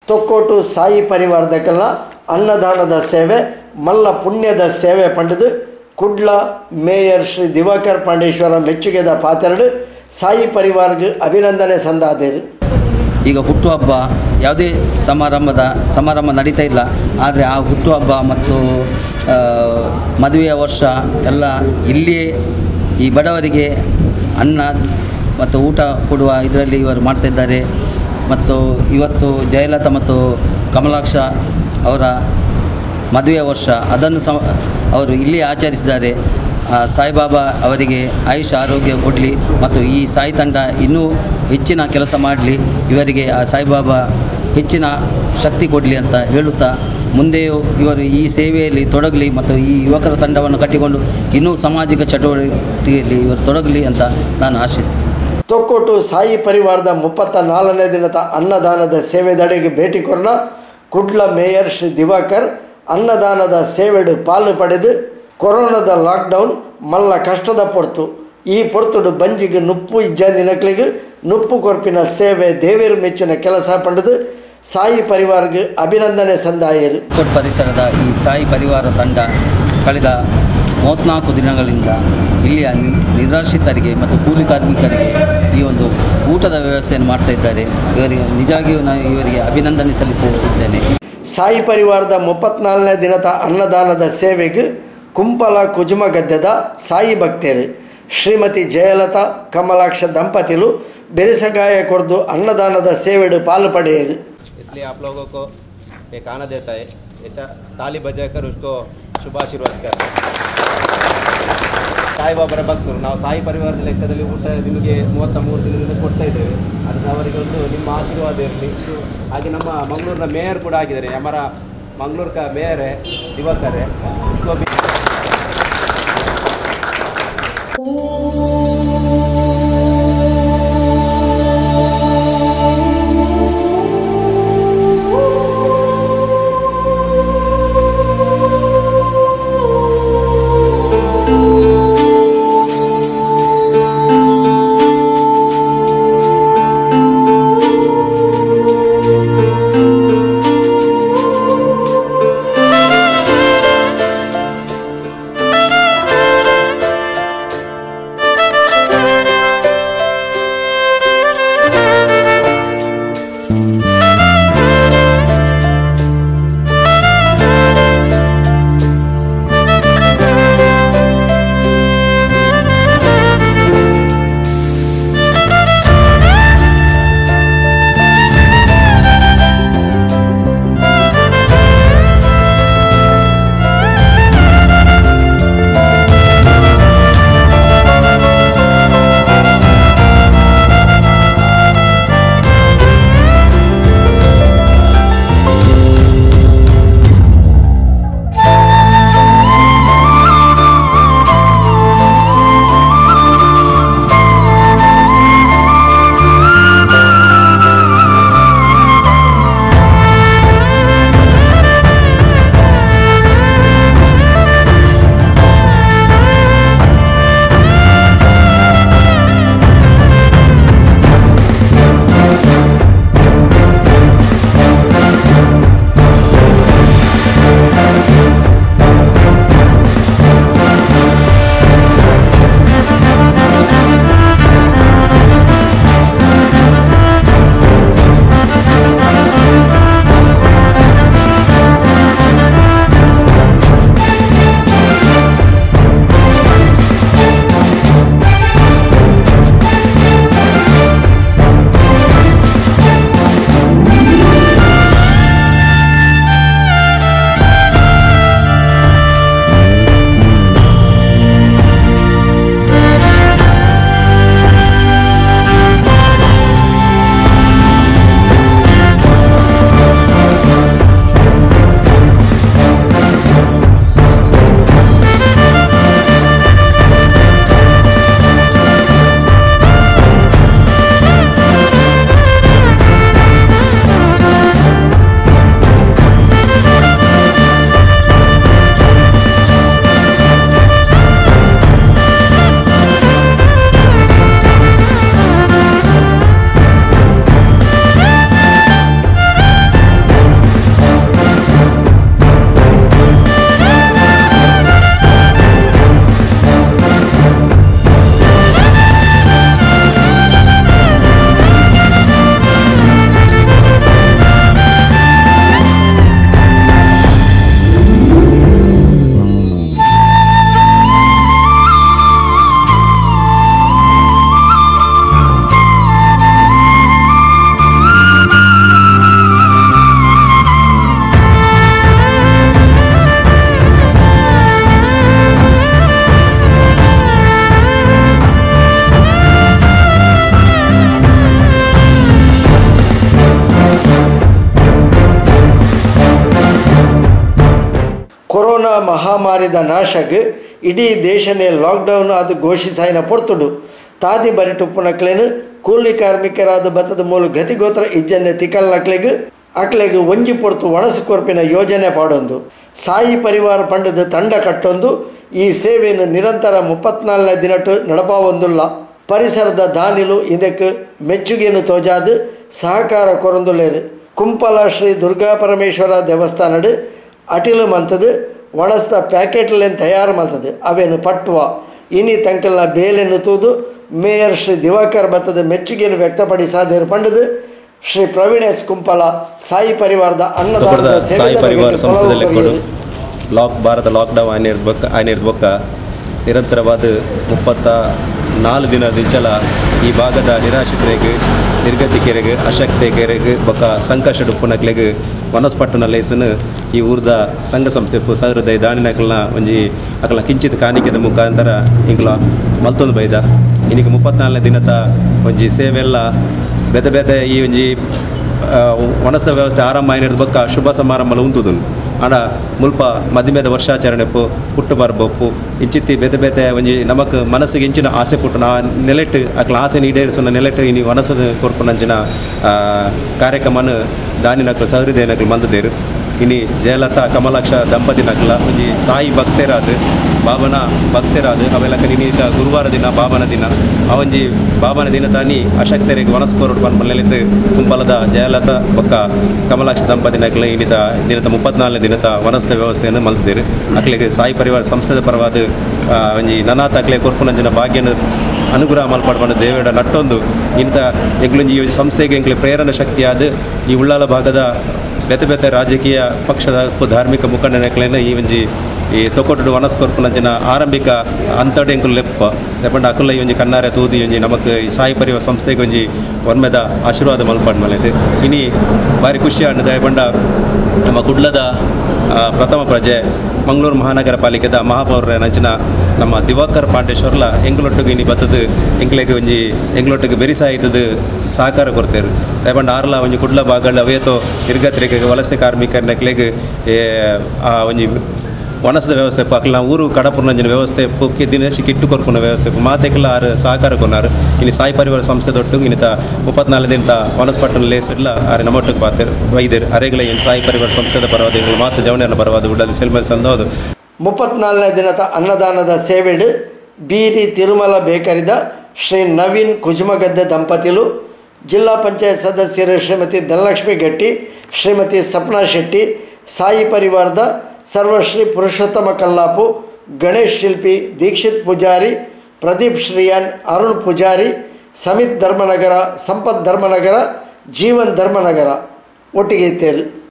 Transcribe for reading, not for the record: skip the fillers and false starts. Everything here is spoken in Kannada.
ತೊಕ್ಕೋಟು ಸಾಯಿ ಪರಿವಾರದಕ್ಕೆಲ್ಲ ಅನ್ನದಾನದ ಸೇವೆ ಮಲ್ಲ ಪುಣ್ಯದ ಸೇವೆ ಪಂಡದು ಕುಡ್ಲ ಮೇಯರ್ ಶ್ರೀ ದಿವಾಕರ್ ಪಾಂಡೇಶ್ವರ ಮೆಚ್ಚುಗೆದ ಪಾತ್ರೆಡು ಸಾಯಿ ಪರಿವಾರಕ್ಕೆ ಅಭಿನಂದನೆ ಸಂದಾದೇರು. ಈಗ ಹುಟ್ಟುಹಬ್ಬ ಯಾವುದೇ ಸಮಾರಂಭ ನಡೀತಾ ಇಲ್ಲ, ಆದರೆ ಆ ಹುಟ್ಟುಹಬ್ಬ ಮತ್ತು ಮದುವೆಯ ವರ್ಷ ಎಲ್ಲ ಇಲ್ಲಿಯೇ ಈ ಬಡವರಿಗೆ ಅನ್ನ ಮತ್ತು ಊಟ ಕೊಡುವ ಇದರಲ್ಲಿ ಇವರು ಮಾಡ್ತಾಯಿದ್ದಾರೆ. ಮತ್ತು ಇವತ್ತು ಜಯಲಲಿತಾ ಮತ್ತು ಕಮಲಾಕ್ಷ ಅವರ ಮದುವೆಯ ವರ್ಷ ಅದನ್ನು ಅವರು ಇಲ್ಲಿ ಆಚರಿಸಿದ್ದಾರೆ. ಸಾಯಿಬಾಬಾ ಅವರಿಗೆ ಆಯುಷ ಆರೋಗ್ಯ ಕೊಡಲಿ ಮತ್ತು ಈ ಸಾಯಿ ತಂಡ ಇನ್ನೂ ಹೆಚ್ಚಿನ ಕೆಲಸ ಮಾಡಲಿ, ಇವರಿಗೆ ಆ ಸಾಯಿಬಾಬಾ ಹೆಚ್ಚಿನ ಶಕ್ತಿ ಕೊಡಲಿ ಅಂತ ಹೇಳುತ್ತಾ ಮುಂದೆಯೂ ಇವರು ಈ ಸೇವೆಯಲ್ಲಿ ತೊಡಗಲಿ ಮತ್ತು ಈ ಯುವಕರ ತಂಡವನ್ನು ಕಟ್ಟಿಕೊಂಡು ಇನ್ನೂ ಸಾಮಾಜಿಕ ಚಟುವಟಿಕೆಯಲ್ಲಿ ಇವರು ತೊಡಗಲಿ ಅಂತ ನಾನು ಆಶಿಸ್ತೀನಿ. ತೊಕ್ಕೋಟು ಸಾಯಿ ಪರಿವಾರದ 34ನೇ ದಿನದ ಅನ್ನದಾನದ ಸೇವೆದಡೆಗೆ ಭೇಟಿ ಕೊರನ ಕುಡ್ಲ ಮೇಯರ್ ಶ್ರೀ ದಿವಾಕರ್ ಅನ್ನದಾನದ ಸೇವೆಡು ಪಾಲು ಪಡೆದು ಕೊರೋನಾದ ಲಾಕ್ಡೌನ್ ಮಲ್ಲ ಕಷ್ಟದ ಪೊರ್ತು ಈ ಪೊರ್ತುಡು ಬಂಜಿಗೆ ನುಪ್ಪು ಇಜ್ಜಂದಿನಕ್ಲಿಗೆ ನುಪ್ಪು ಕೊರ್ಪಿನ ಸೇವೆ ದೇವೇರು ಮೆಚ್ಚಿನ ಕೆಲಸ ಪಂಡದು ಸಾಯಿ ಪರಿವಾರಕ್ಕೆ ಅಭಿನಂದನೆ ಸಂದಾಯರು. ಪರಿಸರದ ಈ ಸಾಯಿ ಪರಿವಾರ ತಂಡ ಕಳೆದ 34 ದಿನಗಳಿಂದ ಇಲ್ಲಿಯ ನಿರಾಶ್ರಿತರಿಗೆ ಮತ್ತು ಕೂಲಿ ಕಾರ್ಮಿಕರಿಗೆ ಈ ಒಂದು ಊಟದ ವ್ಯವಸ್ಥೆಯನ್ನು ಮಾಡ್ತಾ ಇದ್ದಾರೆ. ಇವರಿಗೆ ನಿಜವಾಗಿಯೂ ನಾನು ಇವರಿಗೆ ಅಭಿನಂದನೆ ಸಲ್ಲಿಸುತ್ತಿದ್ದೇನೆ. ಸಾಯಿ ಪರಿವಾರದ 34ನೇ ದಿನದ ಅನ್ನದಾನದ ಸೇವೆಗೆ ಕುಂಪಲ ಕುಜುಮಗದ್ದೆದ ಸಾಯಿ ಭಕ್ತರು ಶ್ರೀಮತಿ ಜಯಲಲಿತಾ ಕಮಲಾಕ್ಷ ದಂಪತಿಗಳು ಬೆರೆಸಗಾಯ ಕೊರ್ದು ಅನ್ನದಾನದ ಸೇವೆಡು ಪಾಲು ಪಡೆಯರು. इसलिए आप लोगों को एक आना देता है, ताली बजाकर उसको ಶುಭಾಶೀರ್ವಾದ कर ಸಾಯಿ ಬಾಬರ ಭಕ್ತರು ನಾವು ಸಾಯಿ ಪರಿವಾರದ ಲೆಕ್ಕದಲ್ಲಿ ಊಟ ನಿಮಗೆ 33 ದಿನದಿಂದ ಕೊಡ್ತಾ ಇದ್ದೇವೆ. ಅದಕ್ಕೆ ಅವರಿಗೆ ಒಂದು ನಿಮ್ಮ ಆಶೀರ್ವಾದ ಇರಲಿ. ಹಾಗೆ ನಮ್ಮ ಮಂಗಳೂರಿನ ಮೇಯರ್ ಕೂಡ ಆಗಿದ್ದಾರೆ, ಹಮಾರಾ ಮಂಗಳೂರು का ಮೇಯರ್ है दिवाकर है, उसको भी ಕೊರೋನಾ ಮಹಾಮಾರಿದ ನಾಶಕ್ಕೆ ಇಡೀ ದೇಶನೇ ಲಾಕ್ಡೌನ್ ಅದು ಘೋಷಿಸಾಯಿನ ಪೊರ್ತುಡು ತಾದಿ ಬರಿಟು ಪುನಕ್ಲೇನು ಕೂಲಿ ಕಾರ್ಮಿಕರಾದ ಬತ್ತದ ಮೂಲ ಗತಿಗೋತ್ರ ಇಜ್ಜಂದೆ ತಿಕಲ್ ಅಕ್ಲೆಗೆ ಒಂಜಿ ಪೊರ್ತು ಒಣಸು ಕೊರ್ಪಿನ ಯೋಜನೆ ಪಾಡೊಂದು ಸಾಯಿ ಪರಿವಾರ ಪಂಡದ ತಂಡ ಕಟ್ಟೊಂದು ಈ ಸೇವೆಯನ್ನು ನಿರಂತರ 34ನೇ ದಿನಟ್ಟು ನಡಪಾವೊಂದುಲ್ಲ ಪರಿಸರದ ದಾನಿಲು ಇದಕ್ಕೆ ಮೆಚ್ಚುಗೆಯನ್ನು ತೋಜಾದು ಸಹಕಾರ ಕೊರೊಂದುಲೇರು ಕುಂಪಲ ಶ್ರೀ ದುರ್ಗಾ ಪರಮೇಶ್ವರ ದೇವಸ್ಥಾನಡು ಅಟಿಲು ಮಂತದು ಒಣಸ್ತ ಪ್ಯಾಕೆಟ್ಲೇನು ತಯಾರು ಮಾಡ್ತದೆ ಅವೇನು ಪಟ್ಟುವ ಇನಿ ತಂಕಲ್ನ ಬೇಲೆನ್ನು ತೂದು ಮೇಯರ್ ಶ್ರೀ ದಿವಾಕರ್ ಬತ್ತದ ಮೆಚ್ಚುಗೆಯನ್ನು ವ್ಯಕ್ತಪಡಿಸಾದೇರು ಪಂಡದು ಶ್ರೀ ಪ್ರವೀಣೇಶ್ ಕುಂಪಲ ಸಾಯಿ ಪರಿವಾರದ ಅನ್ನದಾನದ ಸಾಯಿ ಪರಿವಾರ ಸಂಸ್ಥೆಯಲ್ಲಿ ಭಾರತ ಲಾಕ್ಡೌನ್ ಆಯ್ನಿರ್ಬೇಕ ನಿರಂತರವಾದ 34 ದಿನದಿಂಚಲ ಈ ಭಾಗದ ನಿರಾಶ್ರಿತರಿಗೆ ನಿರ್ಗತಿಕರಿಗೆ ಅಶಕ್ತರಿಗೆ ಬೊಕ್ಕ ಸಂಕಷ್ಟ ಉಪ್ಪುನಕ್ಲೆಗೆ ವನಸ್ಪಟ್ಟಣ ಲೇಸನು ಈ ಊರ್ದ ಸಂಘ ಸಂಸ್ಥೆ ಸಹೃದಯ ದಾನಿನಕಲ್ನ ಒಂಜಿ ಅಕಲ ಕಿಂಚಿತ್ ಕಾಣಿಕೆದ ಮುಖಾಂತರ ಇಂಕಲ ಮಲ್ತೊಂದು ಬೈದ ಇನ್ನಿಗೆ 34ನೇ ದಿನದ ಒಂಜಿ ಸೇವೆಲ್ಲ ಬೇತೆ ಬೇತೆ ಈ ಒಂಜಿ ವನಸ್ದ ವ್ಯವಸ್ಥೆ ಆರಂಭ ಆಯ್ನಿರ್ಬೇಕ ಶುಭ ಸಮಾರಂಭ ಉಂತುದು ಆಡ ಮುಲ್ಪ ಮದಿಮೆದ ವರ್ಷಾಚರಣೆ ಪುಟ್ಟು ಬರ್ಬಪ್ಪು ಇಂಚಿತ್ತಿ ಬೇತೆ ಬೇತೆ ಒಂಜಿ ನಮಕ್ ಮನಸ್ಸಿಗೆ ಇಂಚಿನ ಆಸೆ ಪುಟ್ಟು ನಾ ನೆಲೆಟ್ಟು ಅಕ್ಲ ಆಸೆ ಈಡೇರಿಸೋ ನೆಲೆಟ್ಟು ಇನಿ ವನಸದ ಕೊರ್ಪುನಂಚಿನ ಕಾರ್ಯಕ್ರಮನ ದಾನಿನಕ್ಲು ಸಹೃದಯನಕ್ಲು ಮಂದದೇರು ಇನಿ ಜಯಲತಾ ಕಮಲಾಕ್ಷ ದಂಪತಿನಕ್ಲ ಒಂಜಿ ಸಾಯಿ ಭಕ್ತರಾದ ಬಾಬನ ಭಕ್ತರಾದ ಅವೆಲ್ಲಕ ನಿನೀತ ಗುರುವಾರ ದಿನ ಬಾಬನ ದಿನ ಅವೊಂಜಿ ಬಾಬನ ದಿನ ತಾನಿ ಅಶಕ್ತರಿಗೆ ವನಸ್ಕೋರೋಡು ಬಂದು ಕುಂಪಲದ ಜಯಲತಾ ಬೊಕ್ಕ ಕಮಲಾಕ್ಷ ದಂಪತಿನಕ್ಲ ಇನ್ನಿತ ದಿನದ 34ನೇ ದಿನದ ವನಸ್ದ ವ್ಯವಸ್ಥೆಯನ್ನು ಮಲ್ತಿದ್ದೇರು ಅಕ್ಲೆಗೆ ಸಾಯಿ ಪರಿವಾರ ಸಂಸ್ಥೆದ ಪರವಾದ ಒಂಜಿ ನನಾಥ ಅಕ್ಲೆ ಕೊರ್ಪುನಂಜಿನ ಭಾಗ್ಯನ ಅನುಗ್ರಹ ಮಲ್ಪಡ್ಬಂದು ದೇವೇಡ ನಟ್ಟೊಂದು ಇಂಥ ಎಂಗ್ಲೊಂಜಿ ಈ ಸಂಸ್ಥೆಗೆ ಎಂಕ್ಲೆ ಪ್ರೇರಣಾ ಶಕ್ತಿಯಾದ ಈ ಉಳ್ಳಾಲ ಭಾಗದ ಬೇತೆ ಬೇತೆ ರಾಜಕೀಯ ಪಕ್ಷದ ಧಾರ್ಮಿಕ ಮುಖಂಡನಕ್ಲೇನ ಈ ಒಂಜಿ ಈ ತೊಕೊಟ್ಟು ವನಸ್ಕೊರ್ಪುನಂಚಿನ ಆರಂಭಿಕ ಅಂತಡೆ ಎಂಕುಲು ಲೆಪ್ಪಂಡ ಅಕುಲ್ಲ ಈ ಒಂಜಿ ಕನ್ನಾರೆ ತೂದಿ ಒಂಜಿ ನಮಕ್ ಈ ಸಾಯಿ ಪರಿವಾರ ಸಂಸ್ಥೆಗೆ ಒಂಜಿ ಒನ್ಮೆದ ಆಶೀರ್ವಾದ ಮಲ್ಪಡ್ ಮಲೈತೆ ಇನಿ ಭಾರಿ ಖುಷಿ ಅನ್ನದ ಪಂಡ ನಮ್ಮ ಕುಡ್ಲದ ಪ್ರಥಮ ಪ್ರಜೆ ಮಂಗಳೂರು ಮಹಾನಗರ ಪಾಲಿಕೆದ ಮಹಾಪೌರ ನಂಚಿನ ನಮ್ಮ ದಿವಾಕರ್ ಪಾಂಡೇಶ್ವರ್ಲ ಎಂಗ್ಲೊಟ್ಟಿಗೆ ಇನಿ ಬತ್ತದು ಎಂಗ್ಲೊಟ್ಟಿಗೆ ಬೆರಿಸಾಯ್ತದ ಸಹಕಾರ ಕೊಡ್ತೇರು ದಯಪಂಡ ಆರ್ಲ ಒಂಜಿ ಕುಡ್ಲ ಭಾಗಗಳ ಅವೇತೋ ನಿರ್ಗತರಿಗೆ ವಲಸೆ ಕಾರ್ಮಿಕರನಕ್ಲೆಗೆ ಆ ಒಂಜಿ ವನಸದ ವ್ಯವಸ್ಥೆ ಅಕ್ಲ ಊರು ಕಡಪುರ್ನಂಜಿನ ವ್ಯವಸ್ಥೆ ಪೊಕ್ಕಿ ದಿನಸಿ ಕಿಟ್ಟು ಕೊರ್ಪುನ ವ್ಯವಸ್ಥೆ ಮಾತೆಕ್ಲ ಆರು ಸಹಕಾರ ಕೊನಾರು ಇನ್ನು ಸಾಯಿ ಪರಿವಾರ ಸಂಸ್ಥೆ ದೊಟ್ಟು ಇನ್ನಿತ 34 ದಿನದ ವನಸ್ಪಟ್ಟಣ ಲೇಸಡ್ಲ ಆರೆ ನಮ್ಮೊಟ್ಟಿಗೆ ಪಾತೇರು ವೈದ್ಯರು ಅರೆಗಳ ಏನು ಸಾಯಿ ಪರಿವಾರ ಸಂಸ್ಥೆದ ಪರವಾದ ಎಂಗಳು ಮಾತು ಜವಣಿಯನ್ನ ಪರವಾದ ಉಳ್ಳದ ಸೆಲ್ಮೇಲೆ ಸಂದೋದು 34ನೇ ದಿನದ ಅನ್ನದಾನದ ಸೇವೆಡು ಬೀರಿ ತಿರುಮಲ ಬೇಕರಿದ ಶ್ರೀ ನವೀನ್ ಕುಜುಮಗದ್ದೆ ದಂಪತಿಲು ಜಿಲ್ಲಾ ಪಂಚಾಯತ್ ಸದಸ್ಯರು ಶ್ರೀಮತಿ ಧನಲಕ್ಷ್ಮಿ ಗಟ್ಟಿ ಶ್ರೀಮತಿ ಸಪ್ನಾ ಶೆಟ್ಟಿ ಸಾಯಿ ಪರಿವಾರದ ಸರ್ವಶ್ರೀ ಪುರುಷೋತ್ತಮ ಕಲ್ಲಾಪು ಗಣೇಶ್ ಶಿಲ್ಪಿ ದೀಕ್ಷಿತ್ ಪೂಜಾರಿ ಪ್ರದೀಪ್ ಶ್ರೀಯಾನ್ ಅರುಣ್ ಪೂಜಾರಿ ಸಮಿತ್ ಧರ್ಮನಗರ ಸಂಪತ್ ಧರ್ಮನಗರ ಜೀವನ್ ಧರ್ಮನಗರ ಒಟ್ಟಿಗೆ ಇತ್ತೇರು.